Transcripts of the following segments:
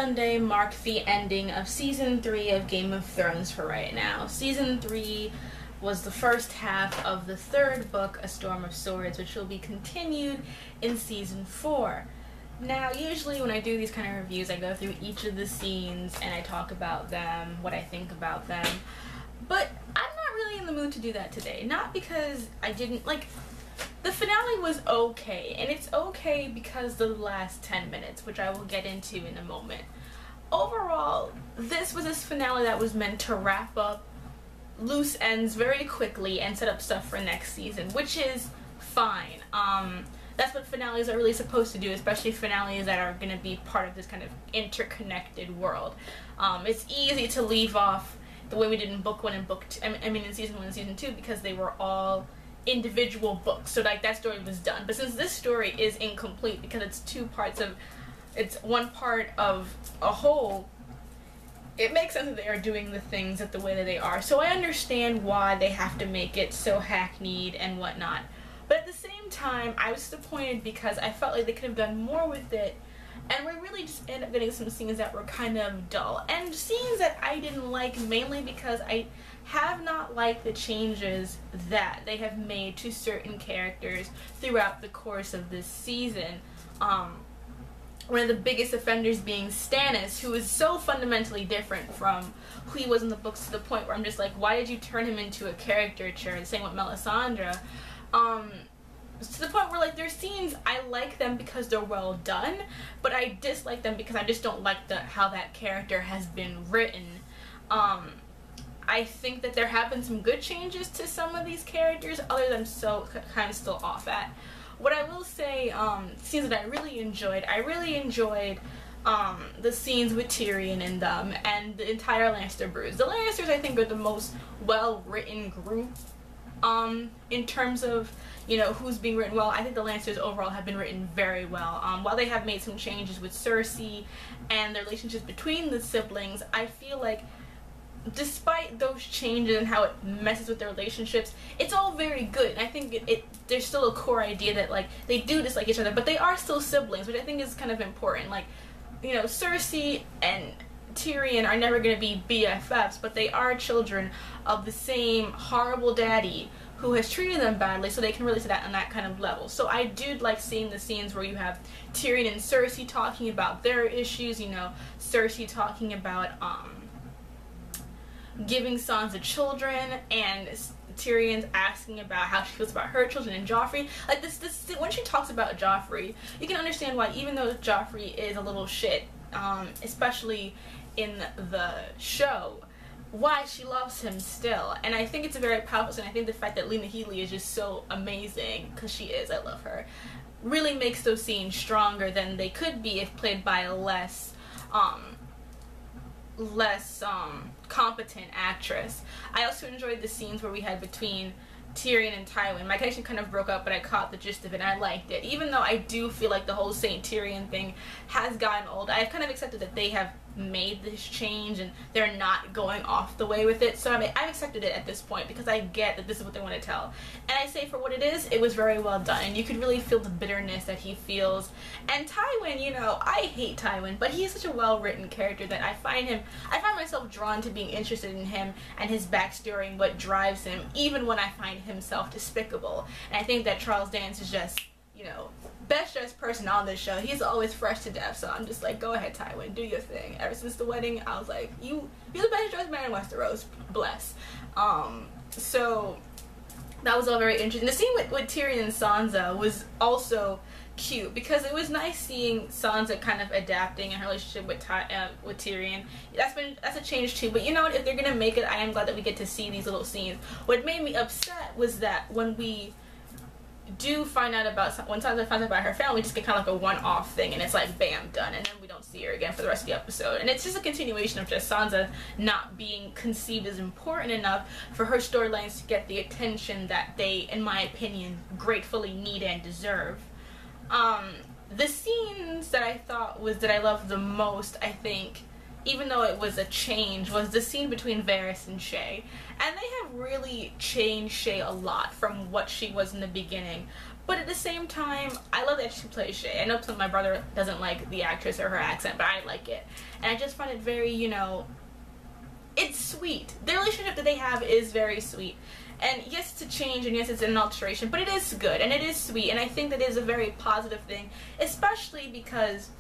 Sunday marked the ending of Season 3 of Game of Thrones for right now. Season 3 was the first half of the third book, A Storm of Swords, which will be continued in Season 4. Now, usually when I do these kind of reviews, I go through each of the scenes and I talk about them, what I think about them. But I'm not really in the mood to do that today. Not because I didn't, the finale was okay, and it's okay because the last 10 minutes, which I will get into in a moment. Overall, this was a finale that was meant to wrap up loose ends very quickly and set up stuff for next season, which is fine. That's what finales are really supposed to do, especially finales that are going to be part of this kind of interconnected world. It's easy to leave off the way we did in book 1 and book 2, in season 1 and season 2, because they were all individual books, so that story was done. But since this story is incomplete because it's one part of a whole, it makes sense that they are doing the things the way that they are. So I understand why they have to make it so hackneyed and whatnot. But at the same time, I was disappointed because I felt like they could have done more with it, and we really just ended up getting some scenes that were kind of dull. And scenes that I didn't like mainly because I have not liked the changes that they have made to certain characters throughout the course of this season. One of the biggest offenders being Stannis, who is so fundamentally different from who he was in the books, to the point where I'm just like, why did you turn him into a caricature? Same with Melisandre. To the point where, there's scenes, I like them because they're well done, but I dislike them because I just don't like how that character has been written. I think that there have been some good changes to some of these characters, other than so kind of still off at. What I will say, scenes that I really enjoyed the scenes with Tyrion in them and the entire Lannister brood. The Lannisters, I think, are the most well-written group in terms of, who's being written well. I think the Lancers overall have been written very well. While they have made some changes with Cersei and the relationships between the siblings, I feel like despite those changes and how it messes with their relationships, it's all very good. And I think there's still a core idea that they do dislike each other, but they are still siblings, which I think is kind of important. Cersei and Tyrion are never going to be BFFs, but they are children of the same horrible daddy who has treated them badly, so they can relate to that on that kind of level. So I do like seeing the scenes where you have Tyrion and Cersei talking about their issues, Cersei talking about giving Sansa children, and Tyrion's asking about how she feels about her children, and Joffrey. When she talks about Joffrey, you can understand why, even though Joffrey is a little shit, especially in the show, why she loves him still. And I think it's a very powerful scene. I think the fact that Lena Headey is just so amazing, because she is, I love her, really makes those scenes stronger than they could be if played by a less competent actress. I also enjoyed the scenes where we had between Tyrion and Tywin. My connection kind of broke up, but I caught the gist of it and I liked it. Even though I do feel like the whole Saint Tyrion thing has gotten old, I've kind of accepted that they have made this change and they're not going off the way with it. So I've accepted it at this point because I get that this is what they want to tell. And I say, for what it is, it was very well done. And you could really feel the bitterness that he feels. And Tywin, I hate Tywin, but he is such a well-written character that I find myself drawn to being interested in him and his backstory and what drives him, even when I find himself despicable. And I think that Charles Dance is just, best dressed person on this show. He's always fresh to death, so I'm just like, go ahead, Tywin, do your thing. Ever since the wedding, I was like, you're the best dressed man in Westeros, bless. So that was all very interesting. The scene with Tyrion and Sansa was also cute because it was nice seeing Sansa kind of adapting in her relationship with Tyrion. That's a change too. But you know what? If they're gonna make it, I am glad that we get to see these little scenes. What made me upset was that when we do find out when Sansa finds out about her family, we just get kind of like a one-off thing, and it's like bam, done, and then we don't see her again for the rest of the episode. And it's just a continuation of just Sansa not being conceived as important enough for her storylines to get the attention that they, in my opinion, gratefully need and deserve. The scenes that I loved the most, I think, even though it was a change, was the scene between Varys and Shae. And they have really changed Shae a lot from what she was in the beginning. But at the same time, I love that she plays Shay. I know my brother doesn't like the actress or her accent, but I like it. And I just find it very, you know, it's sweet. The relationship that they have is very sweet. And yes, it's a change, and yes, it's an alteration, but it is good, and it is sweet, and I think that is a very positive thing, especially because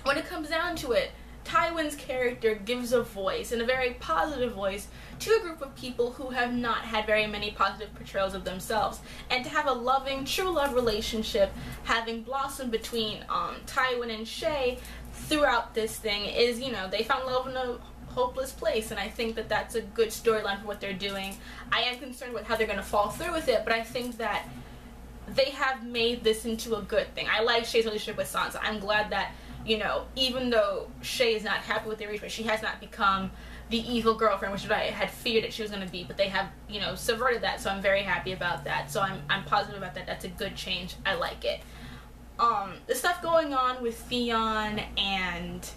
when it comes down to it, Tywin's character gives a voice, and a very positive voice, to a group of people who have not had very many positive portrayals of themselves. And to have a loving, true love relationship having blossomed between Tywin and Shay throughout this thing is, you know, they found love in a hopeless place, and I think that that's a good storyline for what they're doing. I am concerned with how they're going to fall through with it, but I think that they have made this into a good thing. I like Shay's relationship with Sansa. I'm glad that, you know, even though Shay is not happy with the arrangement, she has not become the evil girlfriend, which I had feared that she was going to be, but they have, you know, subverted that, so I'm very happy about that. So I'm positive about that. That's a good change. I like it. The stuff going on with Theon and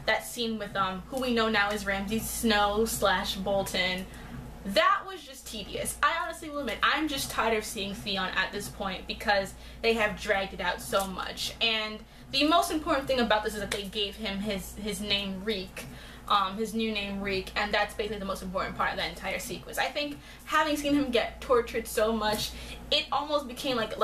that scene with who we know now is Ramsay Snow / Bolton, that was just tedious. I honestly will admit, I'm just tired of seeing Theon at this point because they have dragged it out so much. And the most important thing about this is that they gave him his name Reek, his new name Reek, and that's basically the most important part of that entire sequence. I think having seen him get tortured so much, it almost became like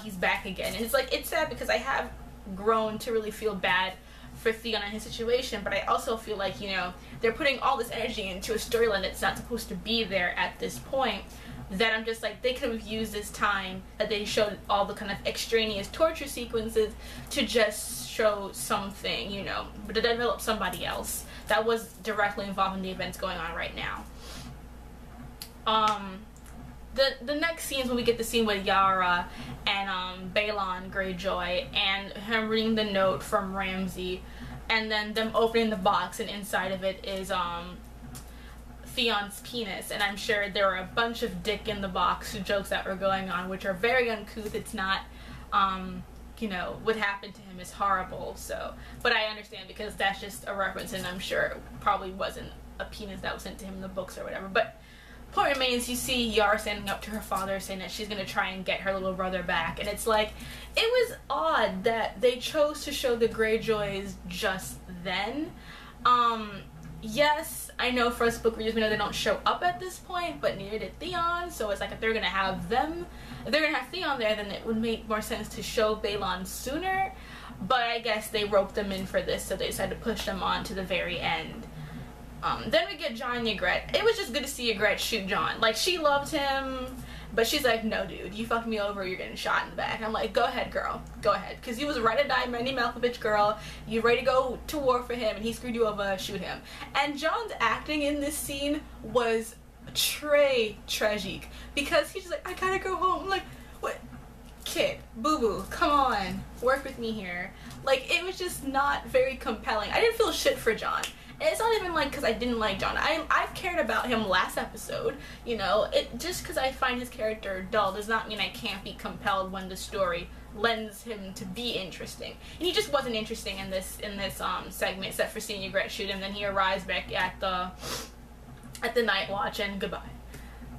he's back again. And it's like, it's sad because I have grown to really feel bad for Theon and his situation, but I also feel like, you know, they're putting all this energy into a storyline that's not supposed to be there at this point, that I'm just like, they could have used this time that they showed all the kind of extraneous torture sequences to just show something, you know, but to develop somebody else that was directly involved in the events going on right now. The next scenes when we get the scene with Yara and Balon Greyjoy and him reading the note from Ramsay, and then them opening the box, and inside of it is Theon's penis, and I'm sure there were a bunch of dick in the box jokes that were going on, which are very uncouth. It's not, you know, what happened to him is horrible, so, but I understand because that's just a reference, and I'm sure it probably wasn't a penis that was sent to him in the books or whatever. But point remains, you see Yara standing up to her father saying that she's gonna try and get her little brother back, and it's like, it was odd that they chose to show the Greyjoys just then. Yes, I know for us book readers, we know they don't show up at this point, but neither did Theon, so it's like if they're gonna have them, if they're gonna have Theon there, then it would make more sense to show Balon sooner, but I guess they roped them in for this, so they decided to push them on to the very end. Then we get Jon and Ygritte. It was just good to see Ygritte shoot Jon. Like, she loved him, but she's like, no dude, you fucked me over, you're getting shot in the back. And I'm like, go ahead girl, go ahead, because you was ready to die, Manny Malkovich girl, you ready to go to war for him, and he screwed you over, shoot him. And Jon's acting in this scene was tragic, because he's just like, I gotta go home. I'm like, what? Kid, boo-boo, come on, work with me here. Like, it was just not very compelling. I didn't feel shit for Jon. And it's not even like because I didn't like Jon. I've cared about him last episode, you know. It just because I find his character dull does not mean I can't be compelled when the story lends him to be interesting. And he just wasn't interesting in this segment, except for seeing Ygritte shoot him. Then he arrives back at the Night Watch, and goodbye.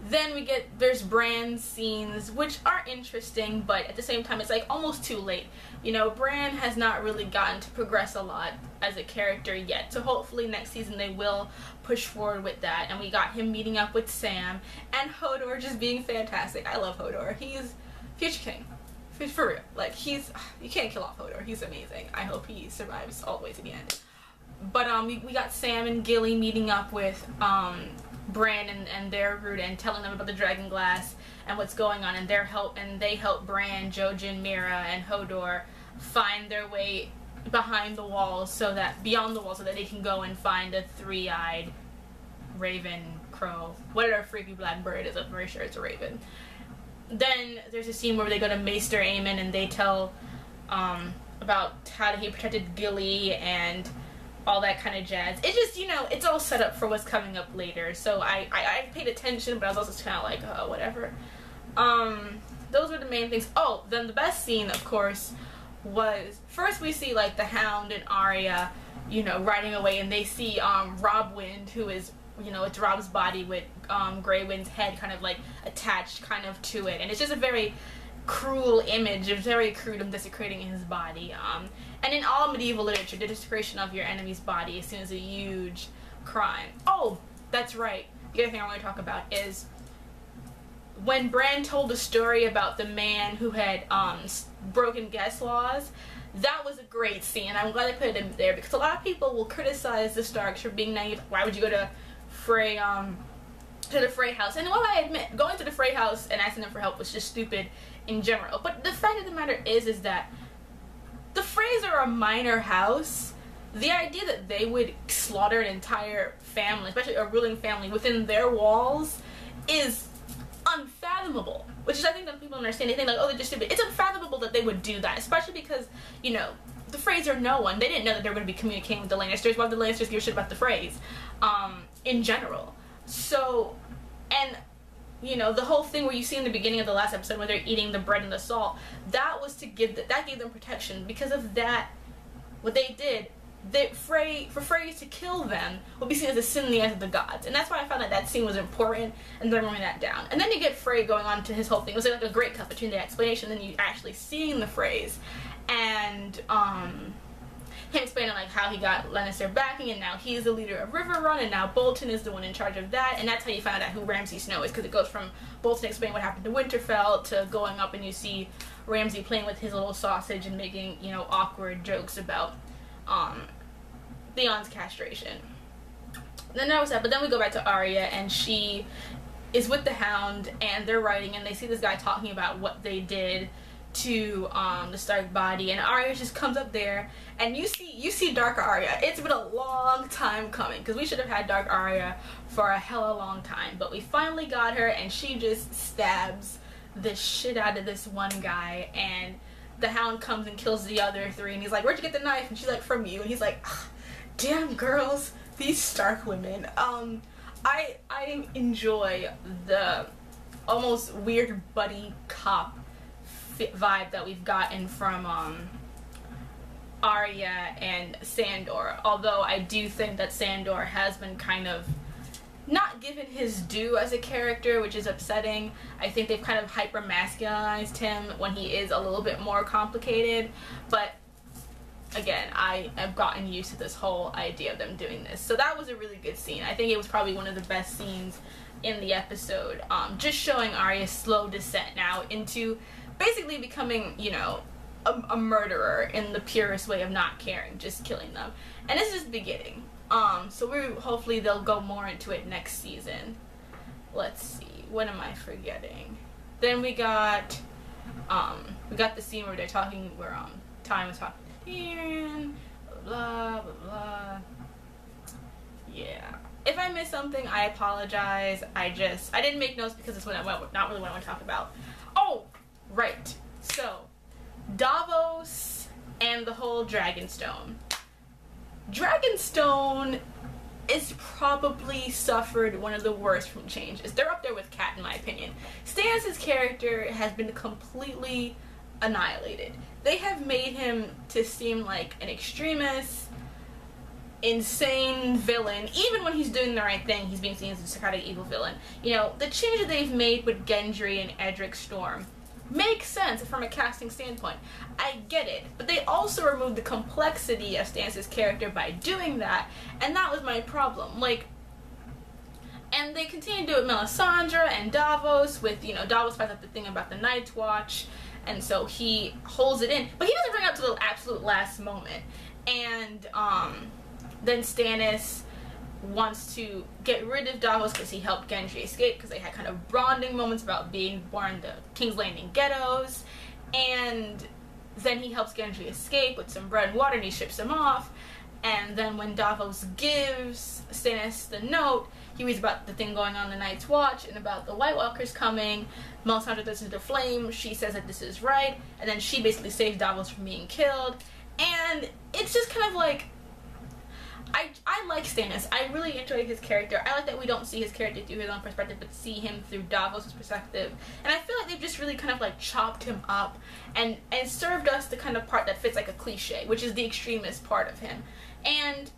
Then there's Bran's scenes, which are interesting, but at the same time, it's like almost too late. You know, Bran has not really gotten to progress a lot as a character yet, so hopefully next season they will push forward with that. And we got him meeting up with Sam, and Hodor just being fantastic. I love Hodor. He's future king. For real. Like, you can't kill off Hodor. He's amazing. I hope he survives all the way to the end. But we got Sam and Gilly meeting up with Bran and their root, and telling them about the dragon glass and what's going on, and they help Bran, Jojen, Mira, and Hodor find their way behind the walls, beyond the walls, so that they can go and find a three-eyed raven, crow, whatever freaky black bird it is. I'm very sure it's a raven. Then there's a scene where they go to Maester Aemon and they tell about how he protected Gilly and all that kind of jazz. It's just, you know, it's all set up for what's coming up later. So I paid attention, but I was also kind of like, oh, whatever. Those were the main things. Oh, then the best scene, of course, was first we see like the Hound and Arya, you know, riding away, and they see Rob Wind, who is, you know, it's Rob's body with Grey Wind's head kind of like attached kind of to it, and it's just a very cruel image. It's very crude of desecrating his body. And in all medieval literature, the desecration of your enemy's body is seen as a huge crime. Oh, that's right. The other thing I want to talk about is when Bran told the story about the man who had broken guest laws. That was a great scene. I'm glad I put it in there because a lot of people will criticize the Starks for being naive. Why would you go to Frey house? And while I admit going to the Frey house and asking them for help was just stupid in general, but the fact of the matter is that the Freys are a minor house. The idea that they would slaughter an entire family, especially a ruling family, within their walls is unfathomable. Which is, I think that people understand. They think like, oh, they're just stupid. It's unfathomable that they would do that, especially because, you know, the Freys are no one. They didn't know that they were going to be communicating with the Lannisters. Why would the Lannisters give a shit about the Freys, in general? So, and, you know, the whole thing where you see in the beginning of the last episode where they're eating the bread and the salt, that was to give, that gave them protection. Because of that, what they did, for Freys to kill them would be seen as a sin in the eyes of the gods, and that's why I found that scene was important, and they're writing that down. And then you get Frey going on to his whole thing. It was like a great cut between the explanation and then you actually seeing the Freys, and him explaining like how he got Lannister backing, and now he's the leader of Riverrun, and now Bolton is the one in charge of that, and that's how you find out who Ramsay Snow is, because it goes from Bolton explaining what happened to Winterfell to going up and you see Ramsay playing with his little sausage and making, you know, awkward jokes about Theon's castration. Then that was that, but then we go back to Arya, and she is with the Hound, and they're writing, and they see this guy talking about what they did to the Stark body, and Arya just comes up there, and you see Dark Arya. It's been a long time coming, because we should have had Dark Arya for a hella long time, but we finally got her, and she just stabs the shit out of this one guy, and the Hound comes and kills the other three, and he's like, where'd you get the knife? And she's like, from you. And he's like, damn girls, these Stark women. I enjoy the almost weird buddy cop vibe that we've gotten from Arya and Sandor, although I do think that Sandor has been kind of not given his due as a character, which is upsetting. I think they've kind of hyper-masculinized him when he is a little bit more complicated, but again, I have gotten used to this whole idea of them doing this. So that was a really good scene. I think it was probably one of the best scenes in the episode, just showing Arya's slow descent now into basically becoming, you know, a murderer in the purest way of not caring, just killing them. And this is the beginning. So hopefully they'll go more into it next season. Let's see, what am I forgetting? Then we got the scene where they're talking, where Ty was talking to Tyrion, blah blah blah. Yeah. If I missed something, I apologize. I didn't make notes because it's not really what I want to talk about. Oh, right. So, Davos and the whole Dragonstone. Dragonstone is probably suffered one of the worst from changes. They're up there with Cat in my opinion. Stannis' character has been completely annihilated. They have made him to seem like an extremist, insane villain. Even when he's doing the right thing, he's being seen as a kind of evil villain. You know, the change that they've made with Gendry and Edric Storm makes sense from a casting standpoint. I get it, but they also removed the complexity of Stannis' character by doing that, and that was my problem. Like, and they continue to do it with Melisandre and Davos, with, you know, Davos finds out the thing about the Night's Watch, and so he holds it in, but he doesn't bring it up to the absolute last moment. And then Stannis wants to get rid of Davos because he helped Gendry escape, because they had kind of bonding moments about being born in the King's Landing ghettos, and then he helps Gendry escape with some bread and water, and he ships him off. And then when Davos gives Stannis the note, he reads about the thing going on in the Night's Watch and about the White Walkers coming. Melisandre does into flame. She says that this is right, and then she basically saves Davos from being killed. And it's just kind of like, I like Stannis. I really enjoy his character. I like that we don't see his character through his own perspective, but see him through Davos' perspective. And I feel like they've just really kind of like chopped him up and served us the kind of part that fits like a cliche, which is the extremist part of him. And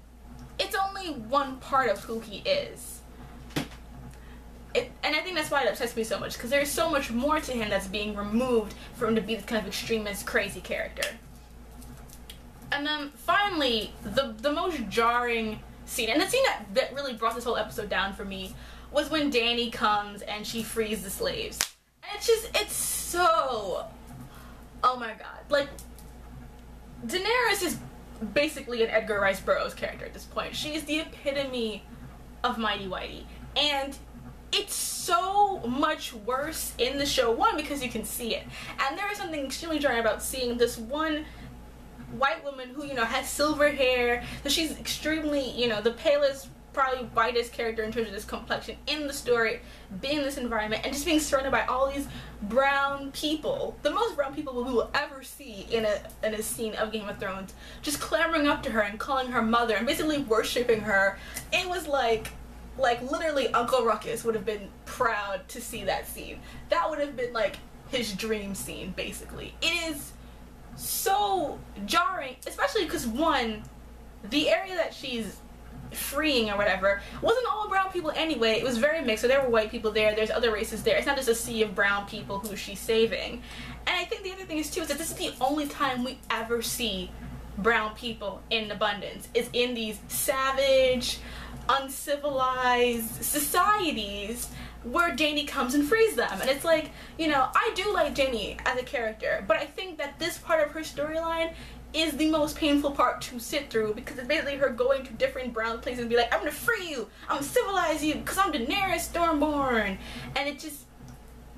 it's only one part of who he is. and I think that's why it upsets me so much, because there's so much more to him that's being removed for him to be this kind of extremist, crazy character. And then finally, the most jarring scene, and the scene that really brought this whole episode down for me, was when Dany comes and she frees the slaves. And it's so, oh my god. Like, Daenerys is basically an Edgar Rice Burroughs character at this point. She is the epitome of Mighty Whitey. And it's so much worse in the show, one, because you can see it. And there is something extremely jarring about seeing this one white woman who, you know, has silver hair, so she's extremely, you know, the palest, probably whitest character in terms of this complexion in the story, being in this environment, and just being surrounded by all these brown people, the most brown people we will ever see in a scene of Game of Thrones, just clamoring up to her and calling her mother and basically worshipping her. It was like literally Uncle Ruckus would have been proud to see that scene. That would have been like his dream scene, basically. It is so jarring, especially because, one, the area that she's freeing or whatever wasn't all brown people anyway. It was very mixed, so there were white people there, there's other races there. It's not just a sea of brown people who she's saving. And I think the other thing is too is that this is the only time we ever see brown people in abundance, is in these savage, uncivilized societies where Dany comes and frees them. And it's like, you know, I do like Dany as a character, but I think that this part of her storyline is the most painful part to sit through, because it's basically her going to different brown places and be like, I'm gonna free you, I'm gonna civilize you, because I'm Daenerys Stormborn. And it just,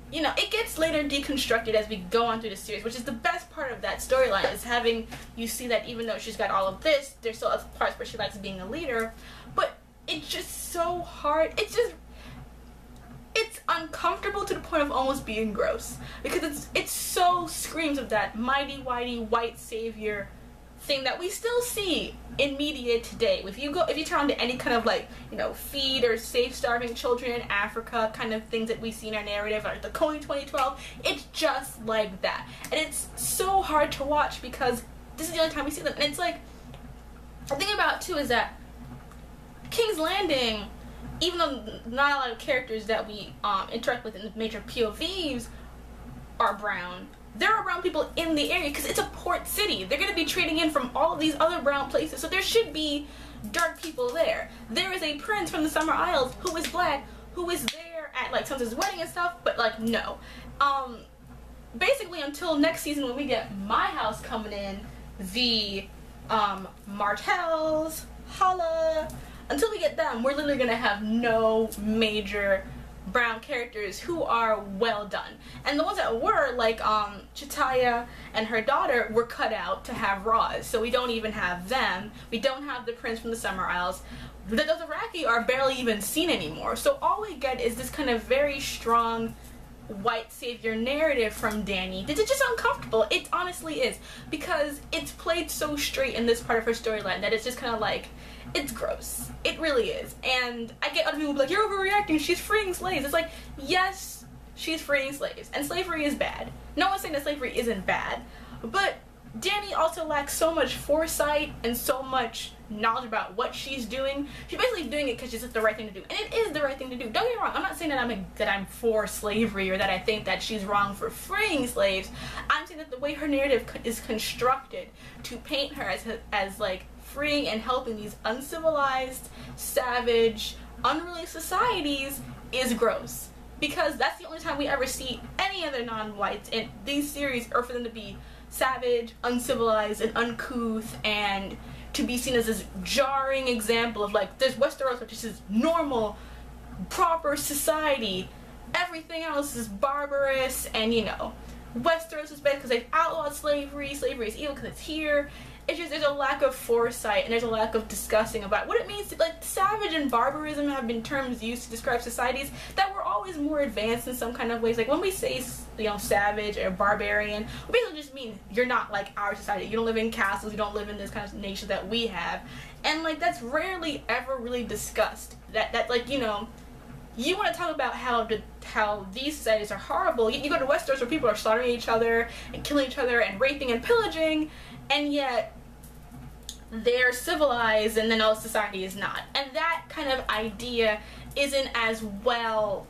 you know, it gets later deconstructed as we go on through the series, which is the best part of that storyline, is having you see that even though she's got all of this, there's still other parts where she likes being a leader. But it's just so hard. It's uncomfortable to the point of almost being gross, because it so screams of that mighty whitey white savior thing that we still see in media today. If you turn to any kind of, like, you know, feed or save starving children in Africa kind of things that we see in our narrative, like the Coney 2012, it's just like that. And it's so hard to watch because this is the only time we see them. And it's like, the thing about it too is that King's Landing, even though not a lot of characters that we interact with in the major POVs are brown, there are brown people in the area because it's a port city. They're going to be trading in from all of these other brown places, so there should be dark people there. There is a prince from the Summer Isles who is black, who is there at, like, Sansa's wedding and stuff, but, like, no. Basically, until next season when we get My House coming in, the Martells, Holla, until we get them, we're literally gonna have no major brown characters who are well done. And the ones that were, like Chitaya and her daughter, were cut out to have Roz, so we don't even have them. We don't have the prince from the Summer Isles. The Dothraki are barely even seen anymore. So all we get is this kind of very strong white savior narrative from Dany. It's just uncomfortable. It honestly is, because it's played so straight in this part of her storyline that it's just kind of like, it's gross. It really is. And I get other people be like, you're overreacting, she's freeing slaves. It's like, yes, she's freeing slaves, and slavery is bad. No one's saying that slavery isn't bad, but Dany also lacks so much foresight and so much knowledge about what she's doing. She's basically doing it because it's the right thing to do, and it is the right thing to do. Don't get me wrong, I'm not saying that I'm for slavery or that I think that she's wrong for freeing slaves. I'm saying that the way her narrative is constructed to paint her as like freeing and helping these uncivilized, savage, unruly societies is gross. Because that's the only time we ever see any other non-whites in these series, or for them to be savage, uncivilized, and uncouth, and to be seen as this jarring example of, like, there's Westeros, which is this normal, proper society. Everything else is barbarous, and, you know, Westeros is bad because they've outlawed slavery. Slavery is evil because it's here. It's just, there's a lack of foresight, and there's a lack of discussing about what it means to, like, savage and barbarism have been terms used to describe societies that were always more advanced in some kind of ways. Like, when we say, you know, savage or barbarian, we basically just mean you're not like our society. You don't live in castles, you don't live in this kind of nation that we have. And, like, that's rarely ever really discussed. That like, you know, you want to talk about how these societies are horrible. You go to Westeros where people are slaughtering each other and killing each other and raping and pillaging, and yet they're civilized and then all society is not. And that kind of idea isn't as well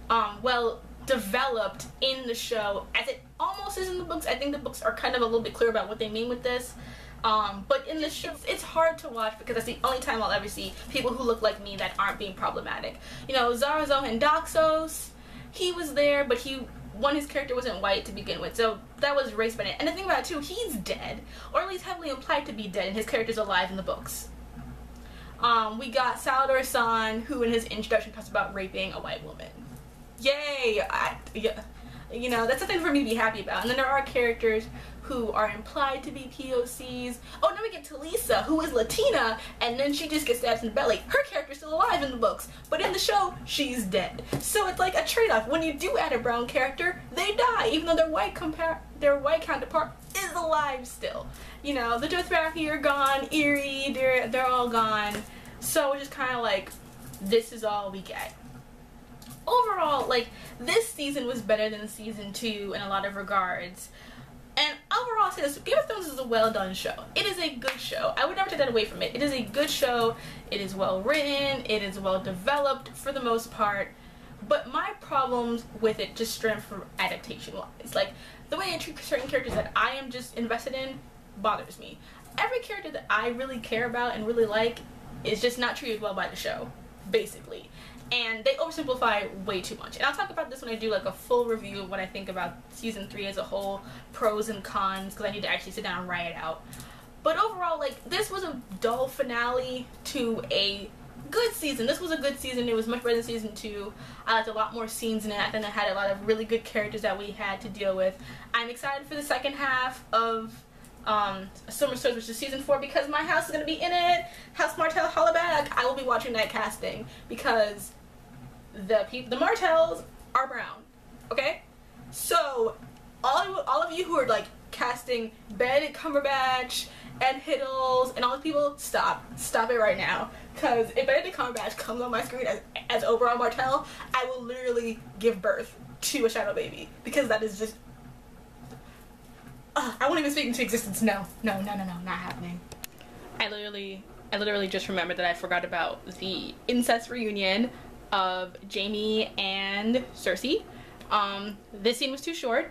well developed in the show as it almost is in the books. I think the books are kind of a little bit clear about what they mean with this. But in the show, it's hard to watch because that's the only time I'll ever see people who look like me that aren't being problematic. You know, Zohan Doxos, he was there, but his character wasn't white to begin with, so that was race bending. And the thing about it too, he's dead, or at least heavily implied to be dead, and his character's alive in the books. We got Salvador San, who in his introduction talks about raping a white woman. Yay! Yeah. You know, that's something for me to be happy about. And then there are characters who are implied to be POCs. Oh, then we get Talisa, who is Latina, and then she just gets stabbed in the belly. Her character's still alive in the books, but in the show, she's dead. So it's like a trade-off. When you do add a brown character, they die, even though their white counterpart is alive still. You know, the Dothraki are gone, Eerie, they're all gone. So it's just kind of like, this is all we get. Overall, like, this season was better than season 2 in a lot of regards. And overall, I'll say this, Game of Thrones is a well done show. It is a good show. I would never take that away from it. It is a good show. It is well written. It is well developed for the most part. But my problems with it just stem from adaptation wise. Like, the way I treat certain characters that I am just invested in bothers me. Every character that I really care about and really like is just not treated well by the show, basically. And they oversimplify way too much. And I'll talk about this when I do like a full review of what I think about season 3 as a whole, pros and cons, because I need to actually sit down and write it out. But overall, like, this was a dull finale to a good season. This was a good season. It was much better than season 2. I liked a lot more scenes in it. I think it had a lot of really good characters that we had to deal with. I'm excited for the second half of Summer Swords, which is season 4, because my house is going to be in it. House Martell Hollaback. I will be watching that casting because the Martells are brown, okay? So all of you who are like casting Benedict Cumberbatch and Hiddles and all these people, stop it right now, because if Benedict Cumberbatch comes on my screen as Oberyn Martell, I will literally give birth to a shadow baby, because that is just I won't even speak into existence. No, not happening. I literally just remembered that I forgot about the incest reunion of Jaime and Cersei. This scene was too short.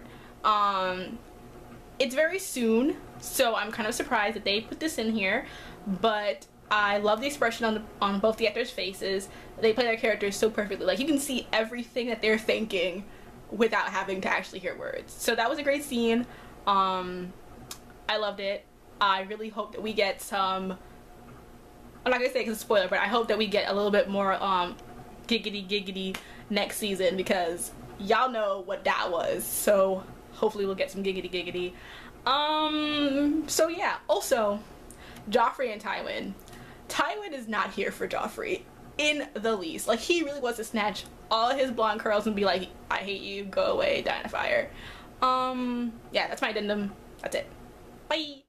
It's very soon, so I'm kind of surprised that they put this in here, but I love the expression on both the actors' faces. They play their characters so perfectly. Like, you can see everything that they're thinking without having to actually hear words. So that was a great scene. I loved it. I really hope that we get some, I'm not gonna say it's a spoiler, but I hope that we get a little bit more giggity next season, because y'all know what that was. So hopefully we'll get some giggity. So yeah, also Joffrey and Tywin. Tywin is not here for Joffrey in the least. Like, he really wants to snatch all his blonde curls and be like, I hate you, go away, die in a fire. Yeah, that's my addendum. That's it. Bye.